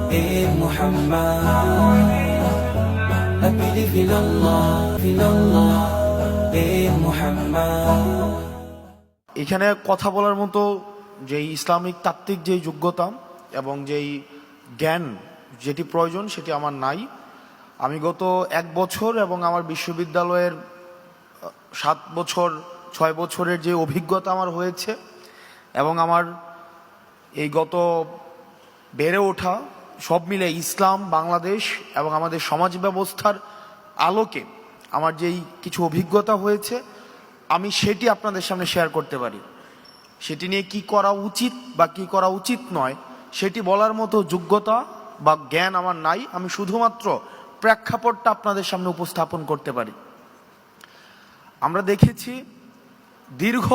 محمد I believe in Allah محمد। এখানে কথা বলার মতো যে ইসলামিক তাত্ত্বিক যে যোগ্যতা এবং যেই জ্ঞান যেটি প্রয়োজন সেটি আমার নাই। আমি গত 1 বছর এবং আমার বিশ্ববিদ্যালয়ের 7 বছর 6 বছরের যে অভিজ্ঞতা আমার হয়েছে এবং আমার এই গত বেড়ে ওঠা সব মিলে ইসলাম, বাংলাদেশ এবং আমাদের সমাজ ব্যবস্থার আলোকে আমার যেই কিছু অভিজ্ঞতা হয়েছে আমি সেটি আপনাদের সামনে শেয়ার করতে পারি। সেটি নিয়ে কি করা উচিত বা কি করা উচিত নয় সেটি বলার মতো যোগ্যতা বা জ্ঞান আমার নাই। আমি শুধুমাত্র প্রেক্ষাপটটা আপনাদের সামনে উপস্থাপন করতে পারি। আমরা দেখেছি দীর্ঘ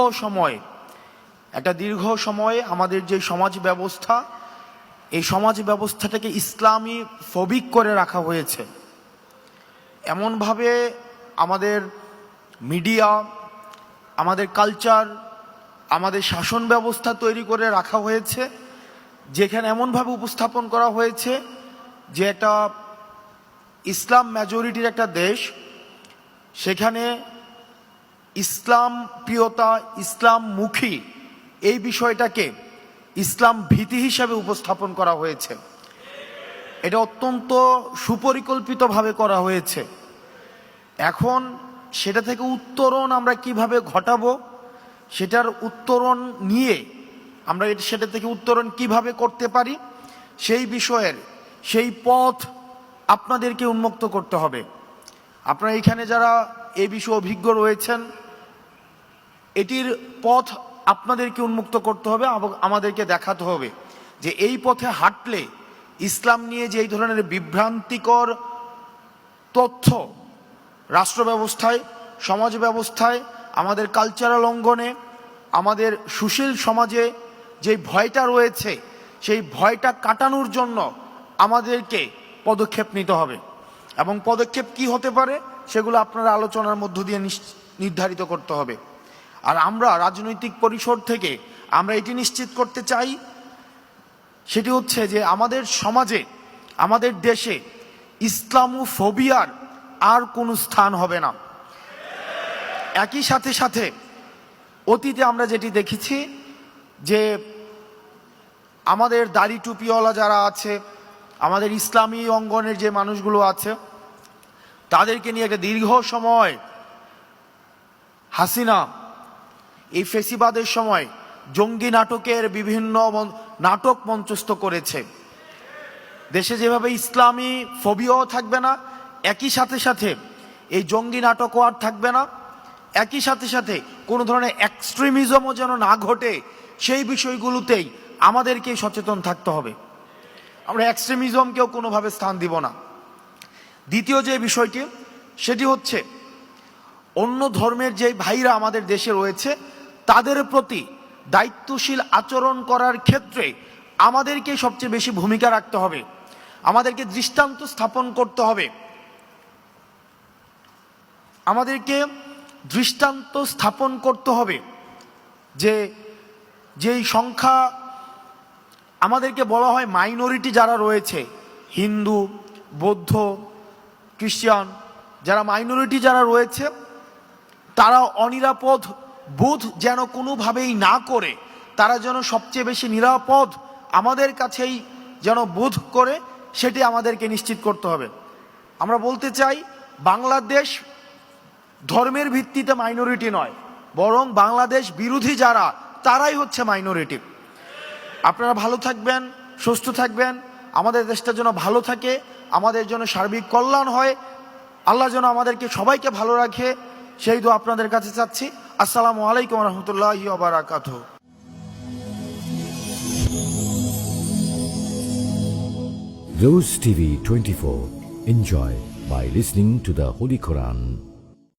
সময়ে আমাদের যে সমাজ ব্যবস্থা, এই সমাজ ব্যবস্থাটাকে ইসলামী ফবিক করে রাখা হয়েছে। এমনভাবে আমাদের মিডিয়া, আমাদের কালচার, আমাদের শাসন ব্যবস্থা তৈরি করে রাখা হয়েছে যেখানে এমনভাবে উপস্থাপন করা হয়েছে যে একটা ইসলাম মেজরিটির একটা দেশ, সেখানে ইসলাম প্রিয়তা, ইসলাম মুখী এই বিষয়টাকে ইসলাম ভীতি হিসাবে উপস্থাপন করা হয়েছে। এটা অত্যন্ত সুপরিকল্পিতভাবে করা হয়েছে। এখন সেটা থেকে উত্তরণ আমরা কিভাবে ঘটাবো, সেটার উত্তরণ নিয়ে আমরা সেটা থেকে উত্তরণ কিভাবে করতে পারি সেই বিষয়ের সেই পথ আপনাদেরকে উন্মুক্ত করতে হবে। আপনারা এখানে যারা এই বিষয়ে অভিজ্ঞ রয়েছেন, এটির পথ আপনাদেরকে উন্মুক্ত করতে হবে এবং আমাদেরকে দেখাতে হবে যে এই পথে হাঁটলে ইসলাম নিয়ে যে এই ধরনের বিভ্রান্তিকর তথ্য রাষ্ট্র ব্যবস্থায়, সমাজ ব্যবস্থায়, আমাদের কালচারাল অঙ্গনে, আমাদের সুশীল সমাজে যে ভয়টা রয়েছে সেই ভয়টা কাটানোর জন্য আমাদেরকে পদক্ষেপ নিতে হবে। এবং পদক্ষেপ কি হতে পারে সেগুলো আপনারা আলোচনার মধ্য দিয়ে নির্ধারিত করতে হবে। আর আমরা রাজনৈতিক পরিসর থেকে আমরা এটি নিশ্চিত করতে চাই, সেটি হচ্ছে যে আমাদের সমাজে, আমাদের দেশে ইসলামোফোবিয়ার আর কোনো স্থান হবে না। একই সাথে অতীতে আমরা যেটি দেখেছি যে আমাদের দাড়ি টুপিওয়ালা যারা আছে, আমাদের ইসলামী অঙ্গনের যে মানুষগুলো আছে, তাদেরকে নিয়ে একটা দীর্ঘ সময় হাসিনা এই ফেসিবাদের সময় জঙ্গি নাটকের বিভিন্ন নাটক মঞ্চস্থ করেছে। দেশে যেভাবে ইসলামী ফোবিয়াও থাকবে না, একই সাথে এই জঙ্গি নাটকও আর থাকবে না। একই সাথে কোনো ধরনের এক্সট্রিমিজমও যেন না ঘটে সেই বিষয়গুলোতেই আমাদেরকে সচেতন থাকতে হবে। আমরা এক্সট্রিমিজমকেও কোনোভাবে স্থান দিব না। দ্বিতীয় যে বিষয়টি সেটি হচ্ছে অন্য ধর্মের যে ভাইরা আমাদের দেশে রয়েছে তাদের প্রতি দায়িত্বশীল আচরণ করার ক্ষেত্রে আমাদেরকে সবচেয়ে বেশি ভূমিকা রাখতে হবে। আমাদেরকে দৃষ্টান্ত স্থাপন করতে হবে। আমাদেরকে দৃষ্টান্ত স্থাপন করতে হবে যে যেই সংখ্যা আমাদেরকে বলা হয় মাইনরিটি যারা রয়েছে, হিন্দু, বৌদ্ধ, খ্রিস্টান, যারা মাইনরিটি যারা রয়েছে তারা অনিরাপদ বোধ যেন কোনোভাবেই না করে, তারা যেন সবচেয়ে বেশি নিরাপদ আমাদের কাছেই যেন বোধ করে, সেটি আমাদেরকে নিশ্চিত করতে হবে। আমরা বলতে চাই বাংলাদেশ ধর্মের ভিত্তিতে মাইনরিটি নয়, বরং বাংলাদেশ বিরোধী যারা তারাই হচ্ছে মাইনরিটি। আপনারা ভালো থাকবেন, সুস্থ থাকবেন, আমাদের দেশটা যেন ভালো থাকে, আমাদের জন্য সার্বিক কল্যাণ হয়, আল্লাহ যেন আমাদেরকে সবাইকে ভালো রাখে, সেই দোয়া আপনাদের কাছে চাচ্ছি। আসসালামু আলাইকুম রহমতুল্লাহি ওয়া বারাকাতুহু। Rose TV 24. Enjoy by listening to the Holy Quran.